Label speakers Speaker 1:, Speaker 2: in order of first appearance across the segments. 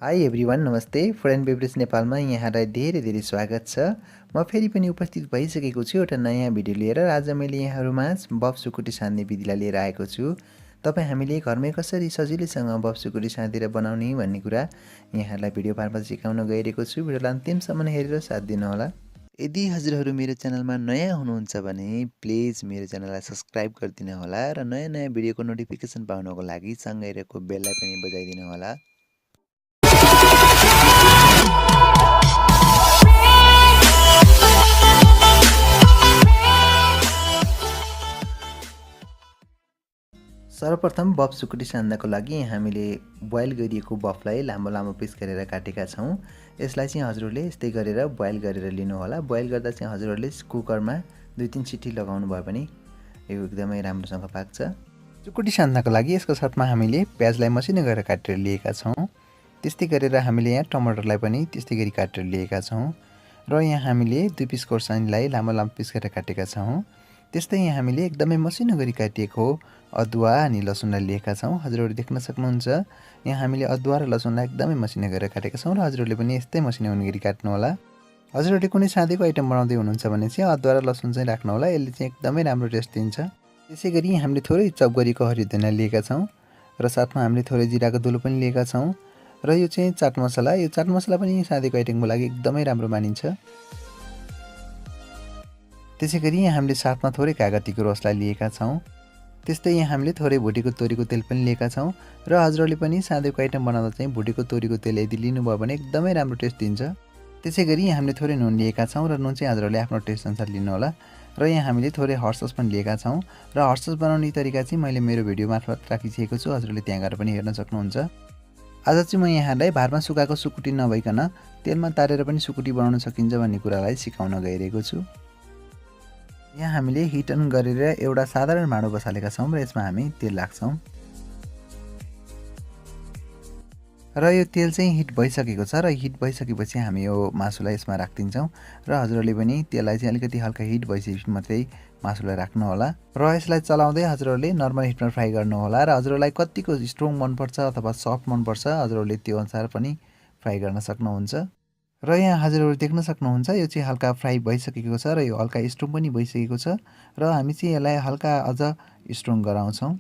Speaker 1: High everyone नमस्ते foreign beverage नेपालमा यहाँलाई धेरै धेरै स्वागत छ। म फेरि पनि उपस्थित भइसकेको छु एउटा नयाँ भिडियो लिएर। आज मैले यहाँहरूमाझ बफ सुकुटी सान्ने विधिलाई लिएर आएको छु। तपाईँ हामीले घरमै कसरी सजिलैसँग बफ सुकुटी साँधेर बनाउने भन्ने कुरा यहाँहरूलाई भिडियो मार्फत सिकाउन गइरहेको छु। भिडियोलाई अन्तिमसम्म हेरेर साथ दिनुहोला। यदि हजुरहरू मेरो च्यानलमा नयाँ हुनुहुन्छ भने प्लिज मेरो च्यानललाई सब्सक्राइब गरिदिनु होला र नयाँ नयाँ भिडियोको नोटिफिकेसन पाउनको लागि सँगै रहेको बेललाई पनि बजाइदिनु होला। सर्वप्रथम बफ सुकुटी सान्नको लागि हामीले बोइल गरिएको बफलाई लामो लामो पिस गरेर काटेका छौँ। यसलाई चाहिँ हजुरहरूले यस्तै गरेर बोइल गरेर लिनु होला। बोइल गर्दा चाहिँ हजुरहरूले कुकरमा 2-3 सिटी लगाउनु भयो भने यो एकदमै राम्रोसँग पाक्छ। सुकुटी सान्नको लागि यसको साथमा हामीले प्याजलाई मसिनो गरेर काटेर लिएका छौँ। त्यस्तै गरेर हामीले यहाँ टमाटरलाई पनि त्यस्तै गरी काटेर लिएका छौँ र यहाँ हामीले 2 पिस खोर्सानीलाई लामो लामो पिस गरेर काटेका छौँ। त्यस्तै यहाँ हामीले एकदमै मसिनो गरी काटिएको अदुवा अनि लसुनलाई लिएका छौँ। हजुरहरूले देख्न सक्नुहुन्छ यहाँ हामीले अदुवा र लसुनलाई एकदमै मसिनो गरेर काटेका छौँ र हजुरहरूले पनि यस्तै मसिनो हुने गरी काट्नु होला। हजुरहरूले कुनै साँधेको आइटम बनाउँदै हुनुहुन्छ भने चाहिँ अदुवा र लसुन चाहिँ राख्नु होला, यसले चाहिँ एकदमै राम्रो टेस्ट दिन्छ। त्यसै गरी हामीले थोरै चप गरेको हरियो धनिया लिएका छौँ र साथमा हामीले थोरै जिराको धुलो पनि लिएका छौँ र यो चाहिँ चाट मसला। यो चाट मसला पनि साँधेको आइटमको लागि एकदमै राम्रो मानिन्छ। त्यसै गरी यहाँ हामीले साथमा थोरै कागतीको रसलाई लिएका छौँ। त्यस्तै यहाँ हामीले थोरै भुटेको तोरीको तेल पनि लिएका छौँ र हजुरहरूले पनि साँधेको आइटम बनाउँदा चाहिँ भुटेको तोरीको तेल यदि लिनुभयो भने एकदमै राम्रो टेस्ट दिन्छ। त्यसै गरी यहाँ हामीले थोरै नुन लिएका छौँ र नुन चाहिँ हजुरहरूले आफ्नो टेस्ट अनुसार लिनु होला र यहाँ हामीले थोरै हट सस पनि लिएका छौँ र हट सस बनाउने तरिका चाहिँ मैले मेरो भिडियो मार्फत राखिसकेको छु, हजुरहरूले त्यहाँ गएर पनि हेर्न सक्नुहुन्छ। आज चाहिँ म यहाँलाई भारमा सुकाएको सुकुटी नभइकन तेलमा तारेर पनि सुकुटी बनाउन सकिन्छ भन्ने कुरालाई सिकाउन गइरहेको छु। यहाँ हामीले हिट अन गरेर एउटा साधारण भाँडो बसालेका छौँ र यसमा हामी तेल राख्छौँ र यो तेल चाहिँ हिट भइसकेको छ र हिट भइसकेपछि हामी यो मासुलाई यसमा राखिदिन्छौँ र हजुरहरूले पनि तेललाई चाहिँ अलिकति हल्का हिट भइसकेपछि मात्रै मासुलाई राख्नु होला र यसलाई चलाउँदै हजुरहरूले नर्मल हिटमा फ्राई गर्नु होला र हजुरहरूलाई कतिको स्ट्रङ मनपर्छ अथवा सफ्ट मनपर्छ हजुरहरूले त्यो अनुसार पनि फ्राई गर्न सक्नुहुन्छ। र यहाँ हजुरहरू देख्न सक्नुहुन्छ यो चाहिँ हल्का फ्राई भइसकेको छ र यो हल्का स्ट्रङ पनि भइसकेको छ र हामी चाहिँ यसलाई हल्का अझ स्ट्रङ गराउँछौँ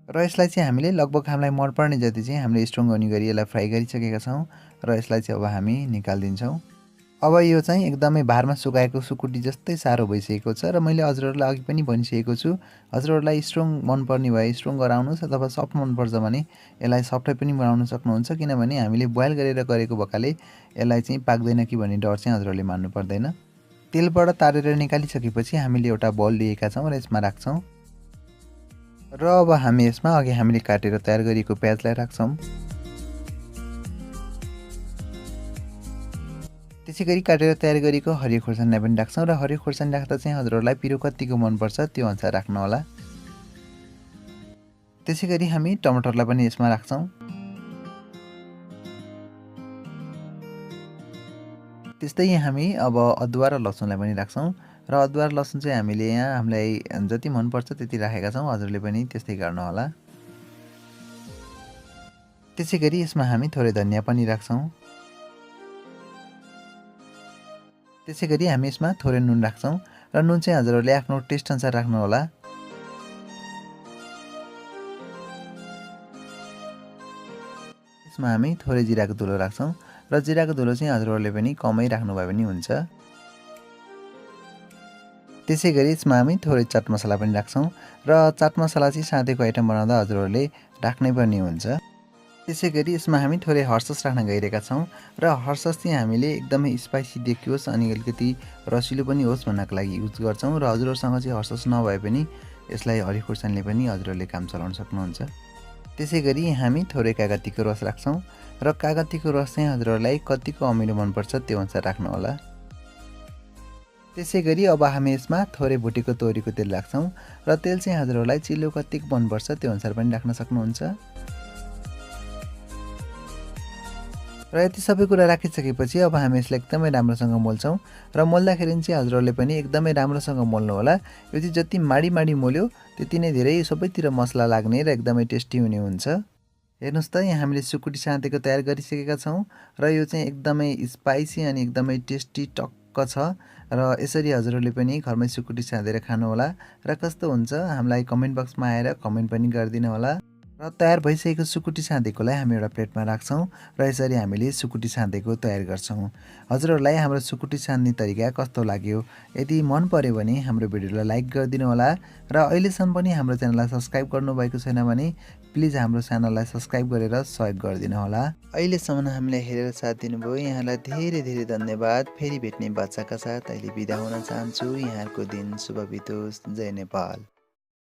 Speaker 1: र यसलाई चाहिँ हामीले लगभग हामीलाई मनपर्ने जति चाहिँ हामीले स्ट्रङ गर्ने गरी यसलाई फ्राई गरिसकेका छौँ र यसलाई चाहिँ अब हामी निकालिदिन्छौँ। अब यो चाहिँ एकदमै भारमा सुकाएको सुकुटी जस्तै साह्रो भइसकेको छ र मैले हजुरहरूलाई अघि पनि भनिसकेको छु, हजुरहरूलाई स्ट्रङ मनपर्ने भए स्ट्रङ गराउनुहोस् अथवा सफ्ट मनपर्छ भने यसलाई सफ्टै पनि बनाउन सक्नुहुन्छ, किनभने हामीले बोइल गरेर गरेको भएकाले यसलाई चाहिँ पाक्दैन कि भन्ने डर चाहिँ हजुरहरूले मान्नु पर्दैन। तेलबाट तारेर निकालिसकेपछि हामीले एउटा बल लिएका छौँ र यसमा राख्छौँ र अब हामी यसमा अघि हामीले काटेर तयार गरिएको प्याजलाई राख्छौँ। त्यसै गरी काटेर तयार गरेको हरियो खोर्सानीलाई पनि राख्छौँ र हरियो खोर्सानी राख्दा चाहिँ हजुरहरूलाई पिरो कतिको मनपर्छ त्यो अनुसार राख्नु होला। त्यसै गरी हामी टमाटरलाई पनि यसमा राख्छौँ। त्यस्तै हामी अब अदुवा र लसुनलाई पनि राख्छौँ र अदुवा र लसुन चाहिँ हामीले यहाँ हामीलाई जति मनपर्छ त्यति राखेका छौँ, हजुरले पनि त्यस्तै गर्नु होला। त्यसै गरी यसमा हामी थोरै धनिया पनि राख्छौँ। त्यसै गरी हामी यसमा थोरै नुन राख्छौँ र नुन चाहिँ हजुरहरूले आफ्नो टेस्ट अनुसार राख्नु होला। यसमा हामी थोरै जिराको धुलो राख्छौँ र जिराको धुलो चाहिँ हजुरहरूले पनि कमै राख्नुभयो भने हुन्छ। त्यसै गरी यसमा हामी थोरै चाट मसला पनि राख्छौँ र चाट मसला चाहिँ साँधेको आइटम बनाउँदा हजुरहरूले राख्नै पर्ने हुन्छ। त्यसै गरी यसमा हामी थोरै हट सस राख्न गइरहेका छौँ र हट सस चाहिँ हामीले एकदमै स्पाइसी देखियोस् अनि अलिकति रसिलो पनि होस् भन्नको लागि युज गर्छौँ र हजुरहरूसँग चाहिँ हट सस नभए पनि यसलाई हरियो खोर्सानीले पनि हजुरहरूले काम चलाउन सक्नुहुन्छ। त्यसै गरी हामी थोरै कागतीको रस राख्छौँ र कागतीको रस चाहिँ हजुरहरूलाई कतिको अमिलो मनपर्छ त्यो अनुसार राख्नु होला। त्यसै गरी अब हामी यसमा थोरै भुटेको तोरीको तेल राख्छौँ र तेल चाहिँ हजुरहरूलाई चिल्लो कतिको मनपर्छ त्यो अनुसार पनि राख्न सक्नुहुन्छ। र यति सबै कुरा राखिसकेपछि अब हामी यसलाई एकदमै राम्रोसँग मोल्छौँ र मोल्दाखेरि चाहिँ हजुरहरूले पनि एकदमै राम्रोसँग मोल्नु होला। यो चाहिँ जति माडी माडी मोल्यो त्यति नै धेरै सबैतिर मसला लाग्ने र एकदमै टेस्टी हुने हुन्छ। हेर्नुहोस् त यहाँ हामीले सुकुटी साँधेको तयार गरिसकेका छौँ र यो चाहिँ एकदमै स्पाइसी अनि एकदमै टेस्टी टक्क छ र यसरी हजुरहरूले पनि घरमै सुकुटी साँधेर खानुहोला र कस्तो हुन्छ हामीलाई कमेन्ट बक्समा आएर कमेन्ट पनि गरिदिनु होला र तयार भइसकेको सुकुटी साँधेकोलाई हामी एउटा प्लेटमा राख्छौँ र यसरी हामीले सुकुटी साँधेको तयार गर्छौँ। हजुरहरूलाई हाम्रो सुकुटी सान्ने तरिका कस्तो लाग्यो? यदि मन पर्यो भने हाम्रो भिडियोलाई लाइक गरिदिनु होला र अहिलेसम्म पनि हाम्रो च्यानललाई सब्सक्राइब गर्नुभएको छैन भने प्लिज हाम्रो च्यानललाई सब्सक्राइब गरेर सहयोग गरिदिनु होला। अहिलेसम्म हामीलाई हेरेर साथ दिनुभयो यहाँलाई धेरै धेरै धन्यवाद। फेरि भेट्ने बाचाका साथ अहिले बिदा हुन चाहन्छु। यहाँहरूको दिन शुभ बितोस्। जय नेपाल।